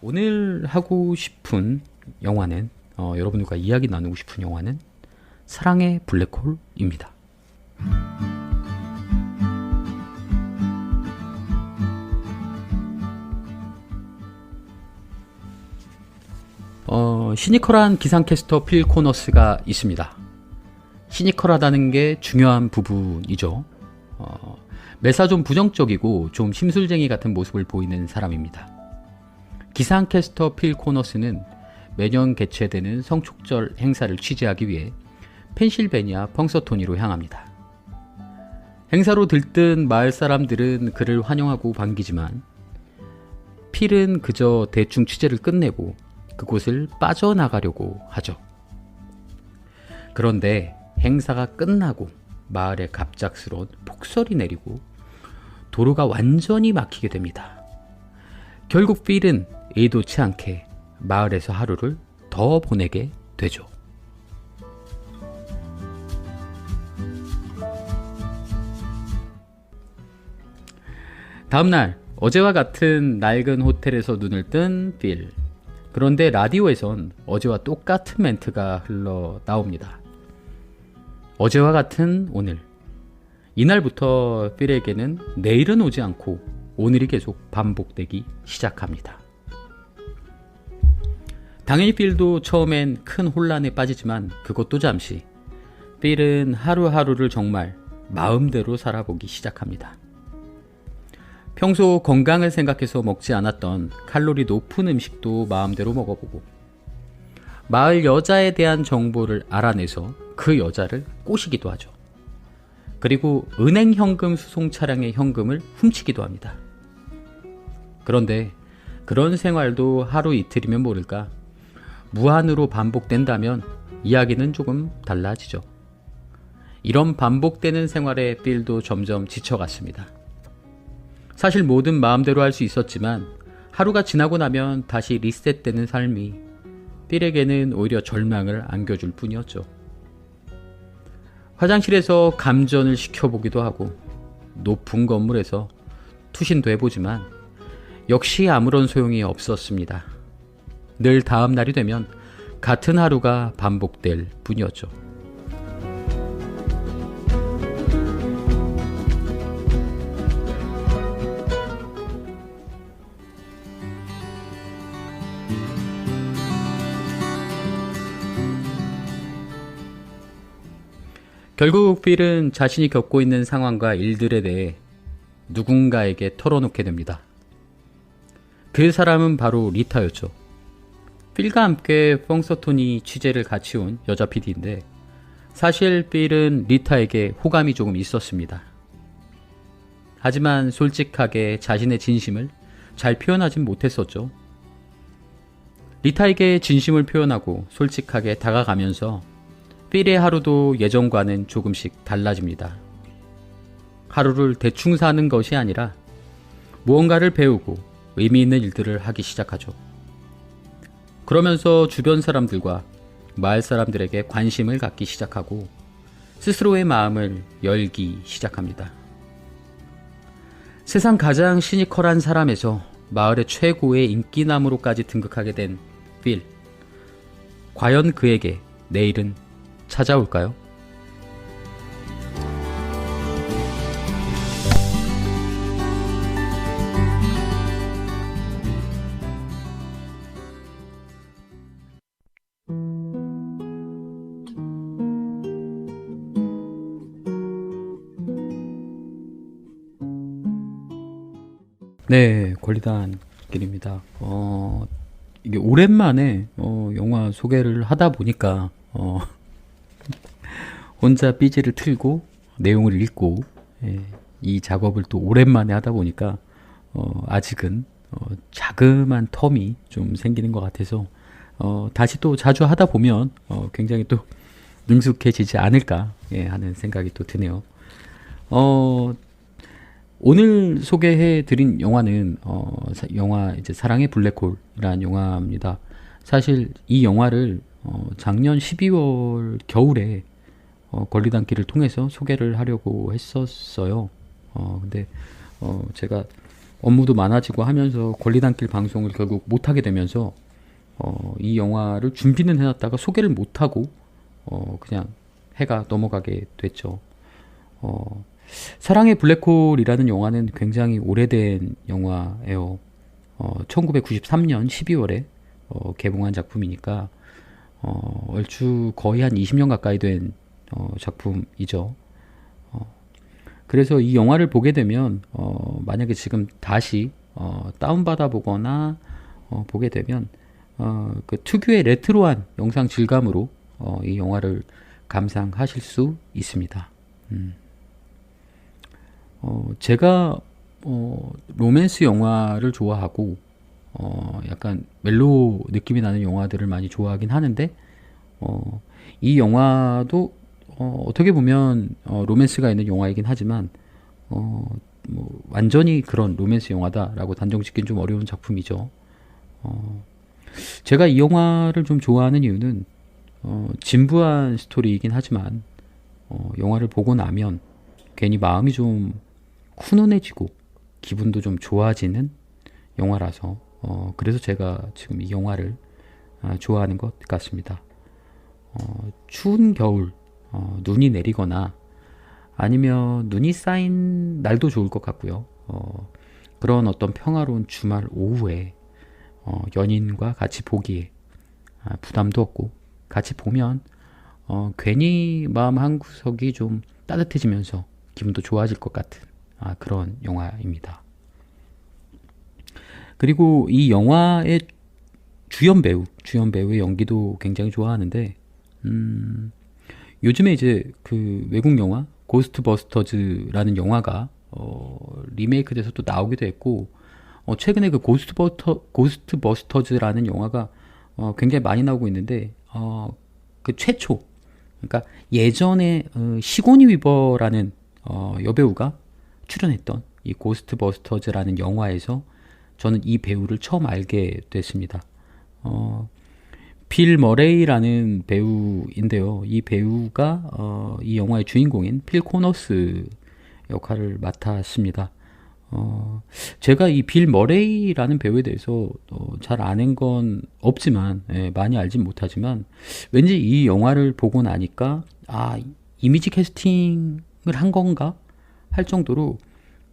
오늘 하고 싶은 영화는 여러분들과 이야기 나누고 싶은 영화는 사랑의 블랙홀입니다. 시니컬한 기상캐스터 필 코너스가 있습니다. 시니컬하다는 게 중요한 부분이죠. 매사 좀 부정적이고 좀 심술쟁이 같은 모습을 보이는 사람입니다. 기상캐스터 필 코너스는 매년 개최되는 성축절 행사를 취재하기 위해 펜실베니아 펑서토니로 향합니다. 행사로 들뜬 마을 사람들은 그를 환영하고 반기지만 필은 그저 대충 취재를 끝내고 그곳을 빠져나가려고 하죠. 그런데 행사가 끝나고 마을에 갑작스러운 폭설이 내리고 도로가 완전히 막히게 됩니다. 결국 필은 의도치 않게 마을에서 하루를 더 보내게 되죠. 다음날 어제와 같은 낡은 호텔에서 눈을 뜬 필. 그런데 라디오에선 어제와 똑같은 멘트가 흘러나옵니다. 어제와 같은 오늘. 이날부터 필에게는 내일은 오지 않고 오늘이 계속 반복되기 시작합니다. 당연히 필도 처음엔 큰 혼란에 빠지지만 그것도 잠시. 필은 하루하루를 정말 마음대로 살아보기 시작합니다. 평소 건강을 생각해서 먹지 않았던 칼로리 높은 음식도 마음대로 먹어보고 마을 여자에 대한 정보를 알아내서 그 여자를 꼬시기도 하죠. 그리고 은행 현금 수송 차량의 현금을 훔치기도 합니다. 그런데 그런 생활도 하루 이틀이면 모를까 무한으로 반복된다면 이야기는 조금 달라지죠. 이런 반복되는 생활에 필도 점점 지쳐갔습니다. 사실 뭐든 마음대로 할 수 있었지만 하루가 지나고 나면 다시 리셋되는 삶이 필에게는 오히려 절망을 안겨줄 뿐이었죠. 화장실에서 감전을 시켜보기도 하고 높은 건물에서 투신도 해보지만 역시 아무런 소용이 없었습니다. 늘 다음 날이 되면 같은 하루가 반복될 뿐이었죠. 결국 필은 자신이 겪고 있는 상황과 일들에 대해 누군가에게 털어놓게 됩니다. 그 사람은 바로 리타였죠. 필과 함께 펑서토니 취재를 같이 온 여자 PD인데 사실 필은 리타에게 호감이 조금 있었습니다. 하지만 솔직하게 자신의 진심을 잘 표현하진 못했었죠. 리타에게 진심을 표현하고 솔직하게 다가가면서 필의 하루도 예전과는 조금씩 달라집니다. 하루를 대충 사는 것이 아니라 무언가를 배우고 의미 있는 일들을 하기 시작하죠. 그러면서 주변 사람들과 마을 사람들에게 관심을 갖기 시작하고 스스로의 마음을 열기 시작합니다. 세상 가장 시니컬한 사람에서 마을의 최고의 인기남으로까지 등극하게 된 필. 과연 그에게 내일은 찾아올까요? 네, 권리단길입니다. 이게 오랜만에 영화 소개를 하다 보니까 혼자 삐지를 틀고 내용을 읽고 이 작업을 또 오랜만에 하다 보니까 아직은 자그만 텀이 좀 생기는 것 같아서 다시 또 자주 하다 보면 굉장히 또 능숙해지지 않을까 하는 생각이 또 드네요. 오늘 소개해드린 영화는 영화 이제 사랑의 블랙홀이라는 영화입니다. 사실 이 영화를 작년 12월 겨울에 권리단길을 통해서 소개를 하려고 했었어요. 근데 제가 업무도 많아지고 하면서 권리단길 방송을 결국 못하게 되면서 이 영화를 준비는 해놨다가 소개를 못하고 그냥 해가 넘어가게 됐죠. 사랑의 블랙홀이라는 영화는 굉장히 오래된 영화예요. 1993년 12월에 개봉한 작품이니까 얼추 거의 한 20년 가까이 된 작품이죠. 그래서 이 영화를 보게 되면 만약에 지금 다시 다운받아 보거나 보게 되면 그 특유의 레트로한 영상 질감으로 이 영화를 감상하실 수 있습니다. 제가 로맨스 영화를 좋아하고 약간 멜로 느낌이 나는 영화들을 많이 좋아하긴 하는데 이 영화도 어떻게 보면 로맨스가 있는 영화이긴 하지만 뭐 완전히 그런 로맨스 영화다라고 단정 짓기는 좀 어려운 작품이죠. 제가 이 영화를 좀 좋아하는 이유는 진부한 스토리이긴 하지만 영화를 보고 나면 괜히 마음이 좀 훈훈해지고 기분도 좀 좋아지는 영화라서 그래서 제가 지금 이 영화를 좋아하는 것 같습니다. 추운 겨울 눈이 내리거나 아니면 눈이 쌓인 날도 좋을 것 같고요. 그런 어떤 평화로운 주말 오후에 연인과 같이 보기에 부담도 없고 같이 보면 괜히 마음 한구석이 좀 따뜻해지면서 기분도 좋아질 것 같은 그런 영화입니다. 그리고 이 영화의 주연 배우의 연기도 굉장히 좋아하는데 요즘에 이제 그 외국 영화 고스트버스터즈라는 영화가 리메이크돼서 또 나오기도 했고 최근에 그 고스트버스터즈라는 영화가 굉장히 많이 나오고 있는데 그 최초 그러니까 예전에 시고니 위버라는 여배우가 출연했던 이 고스트버스터즈라는 영화에서 저는 이 배우를 처음 알게 됐습니다. 빌 머레이라는 배우인데요. 이 배우가 이 영화의 주인공인 필 코너스 역할을 맡았습니다. 제가 이 빌 머레이라는 배우에 대해서 잘 아는 건 없지만 많이 알진 못하지만 왠지 이 영화를 보고 나니까 이미지 캐스팅을 한 건가 할 정도로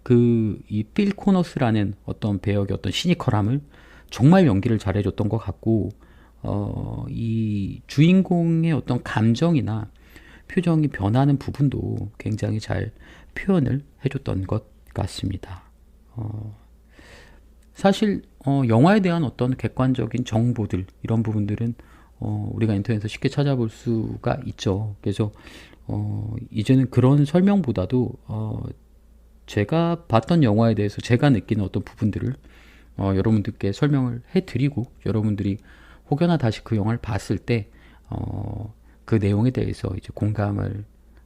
그 이 필 코너스라는 어떤 배역의 어떤 시니컬함을 정말 연기를 잘해줬던 것 같고 이 주인공의 어떤 감정이나 표정이 변하는 부분도 굉장히 잘 표현을 해줬던 것 같습니다. 사실 영화에 대한 어떤 객관적인 정보들 이런 부분들은 우리가 인터넷에서 쉽게 찾아볼 수가 있죠. 그래서 이제는 그런 설명보다도 제가 봤던 영화에 대해서 제가 느끼는 어떤 부분들을 여러분들께 설명을 해드리고 여러분들이 혹여나 다시 그 영화를 봤을 때 그 내용에 대해서 이제 공감을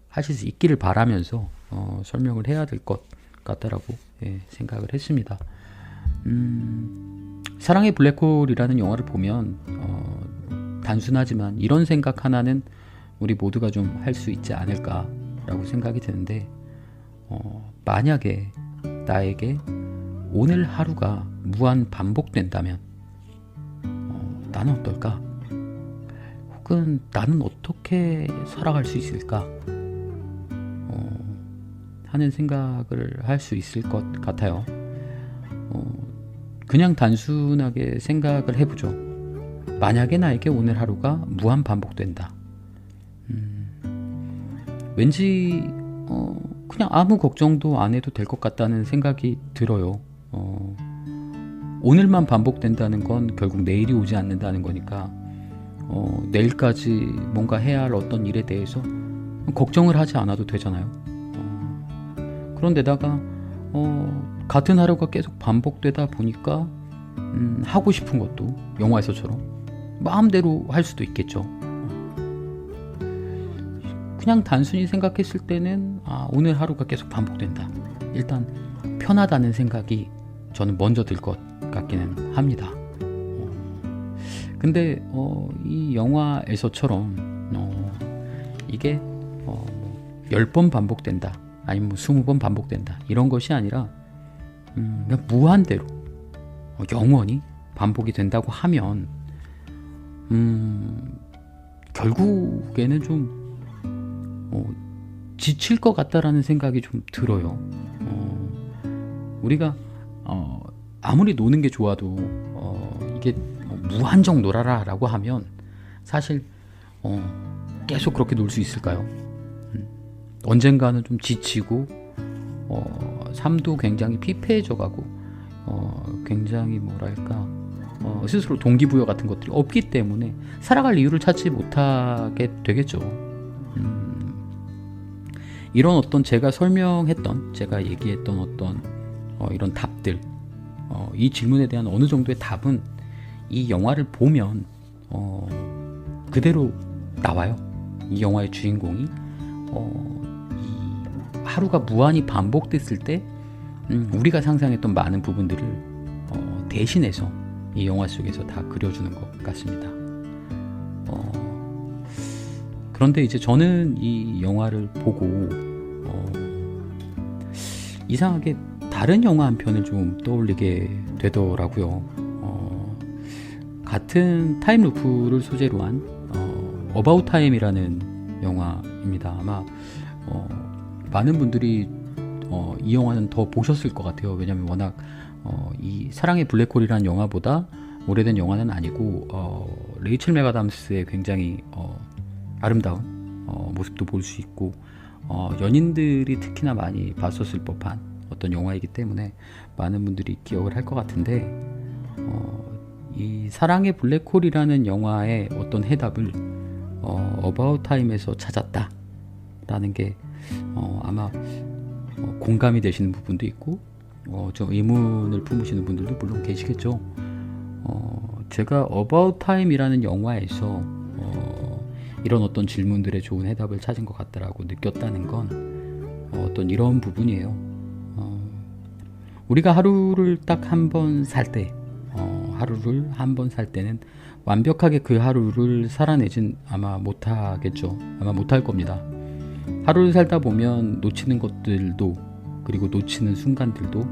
하실 수 있기를 바라면서 설명을 해야 될 것 같다라고 생각을 했습니다. 사랑의 블랙홀이라는 영화를 보면 단순하지만 이런 생각 하나는 우리 모두가 좀 할 수 있지 않을까라고 생각이 드는데 만약에 나에게 오늘 하루가 무한 반복된다면 나는 어떨까? 혹은 나는 어떻게 살아갈 수 있을까? 하는 생각을 할 수 있을 것 같아요. 그냥 단순하게 생각을 해보죠. 만약에 나에게 오늘 하루가 무한 반복된다. 왠지 그냥 아무 걱정도 안 해도 될 것 같다는 생각이 들어요. 오늘만 반복된다는 건 결국 내일이 오지 않는다는 거니까 내일까지 뭔가 해야 할 어떤 일에 대해서 걱정을 하지 않아도 되잖아요. 그런데다가 같은 하루가 계속 반복되다 보니까 하고 싶은 것도 영화에서처럼 마음대로 할 수도 있겠죠. 그냥 단순히 생각했을 때는 오늘 하루가 계속 반복된다. 일단 편하다는 생각이 저는 먼저 들 것 같기는 합니다. 근데 이 영화에서처럼 이게 10번 반복된다 아니면 20번 반복된다 이런 것이 아니라 그냥 무한대로 영원히 반복이 된다고 하면 결국에는 좀 지칠 것 같다라는 생각이 좀 들어요. 우리가 아무리 노는 게 좋아도 이게 무한정 놀아라 라고 하면 사실 계속 그렇게 놀 수 있을까요? 언젠가는 좀 지치고 삶도 굉장히 피폐해져 가고 굉장히 뭐랄까 스스로 동기부여 같은 것들이 없기 때문에 살아갈 이유를 찾지 못하게 되겠죠. 이런 어떤 제가 설명했던, 제가 얘기했던 어떤 이런 답들, 이 질문에 대한 어느 정도의 답은 이 영화를 보면 그대로 나와요. 이 영화의 주인공이 이 하루가 무한히 반복됐을 때 우리가 상상했던 많은 부분들을 대신해서 이 영화 속에서 다 그려주는 것 같습니다. 그런데 이제 저는 이 영화를 보고 이상하게 다른 영화 한 편을 좀 떠올리게 되더라고요. 같은 타임루프를 소재로 한 어바웃 타임이라는 영화입니다. 아마 많은 분들이 이 영화는 더 보셨을 것 같아요. 왜냐하면 워낙 이 사랑의 블랙홀이라는 영화보다 오래된 영화는 아니고 레이첼 맥아담스의 굉장히 아름다운 모습도 볼 수 있고 연인들이 특히나 많이 봤었을 법한 어떤 영화이기 때문에 많은 분들이 기억을 할 것 같은데 이 사랑의 블랙홀이라는 영화의 어떤 해답을 어바웃 타임에서 찾았다라는 게 아마 공감이 되시는 부분도 있고 좀 의문을 품으시는 분들도 물론 계시겠죠. 제가 어바웃 타임이라는 영화에서 이런 어떤 질문들의 좋은 해답을 찾은 것 같다라고 느꼈다는 건 어떤 이런 부분이에요. 우리가 하루를 딱 한 번 살 때, 하루를 한 번 살 때는 완벽하게 그 하루를 살아내진 아마 못하겠죠. 아마 못할 겁니다. 하루를 살다 보면 놓치는 것들도, 그리고 놓치는 순간들도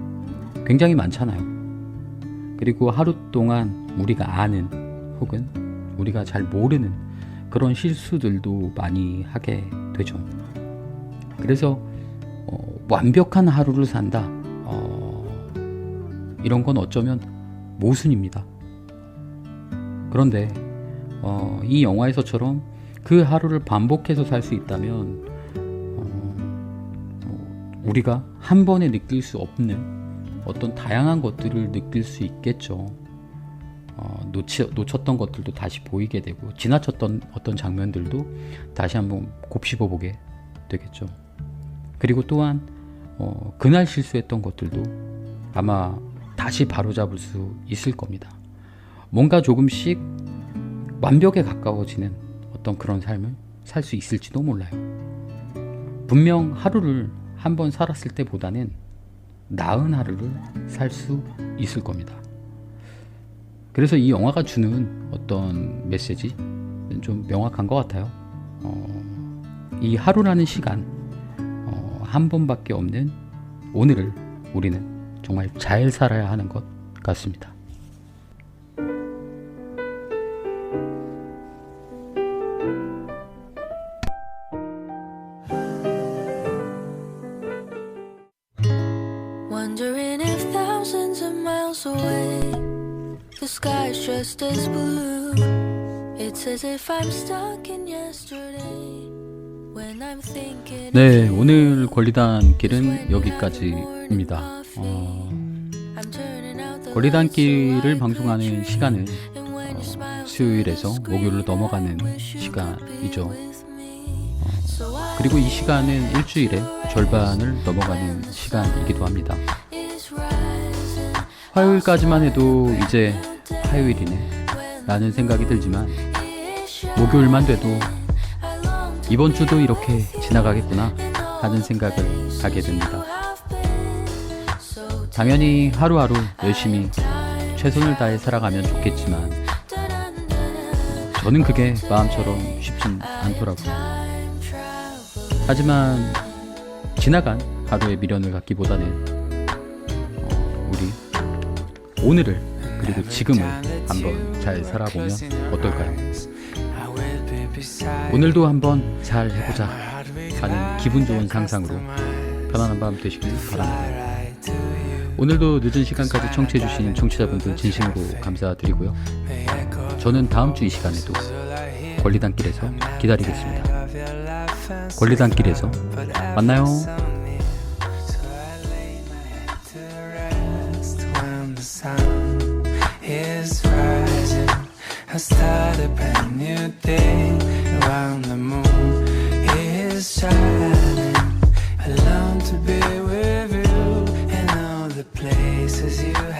굉장히 많잖아요. 그리고 하루 동안 우리가 아는 혹은 우리가 잘 모르는 그런 실수들도 많이 하게 되죠. 그래서 완벽한 하루를 산다, 이런 건 어쩌면 모순입니다. 그런데 이 영화에서처럼 그 하루를 반복해서 살 수 있다면 우리가 한 번에 느낄 수 없는 어떤 다양한 것들을 느낄 수 있겠죠. 놓쳤던 것들도 다시 보이게 되고 지나쳤던 어떤 장면들도 다시 한번 곱씹어 보게 되겠죠. 그리고 또한 그날 실수했던 것들도 아마 다시 바로잡을 수 있을 겁니다. 뭔가 조금씩 완벽에 가까워지는 어떤 그런 삶을 살 수 있을지도 몰라요. 분명 하루를 한 번 살았을 때보다는 나은 하루를 살 수 있을 겁니다. 그래서 이 영화가 주는 어떤 메시지는 좀 명확한 것 같아요. 이 하루라는 시간, 한 번밖에 없는 오늘을 우리는 정말 잘 살아야 하는 것 같습니다. Wondering if thousands of miles away the sky is just as blue. It's as if I'm stuck in yesterday when I'm thinking. 네, 오늘 권리단길은 여기까지입니다. 권리단길을 방송하는 시간은 수요일에서 목요일로 넘어가는 시간이죠. 그리고 이 시간은 일주일의 절반을 넘어가는 시간이기도 합니다. 화요일까지만 해도 이제 화요일이네 라는 생각이 들지만 목요일만 돼도 이번 주도 이렇게 지나가겠구나 하는 생각을 하게 됩니다. 당연히 하루하루 열심히 최선을 다해 살아가면 좋겠지만 저는 그게 마음처럼 쉽진 않더라고요. 하지만 지나간 하루에 미련을 갖기보다는 오늘을 그리고 지금을 한번 잘 살아보면 어떨까요? 오늘도 한번 잘 해보자 하는 기분 좋은 상상으로 편안한 밤 되시길 바랍니다. 오늘도 늦은 시간까지 청취해주신 청취자분들 진심으로 감사드리고요. 저는 다음 주 이 시간에도 권리단길에서 기다리겠습니다. 권리단길에서 만나요. I start a brand new day around the moon is shining. I long to be with you and all the places you have.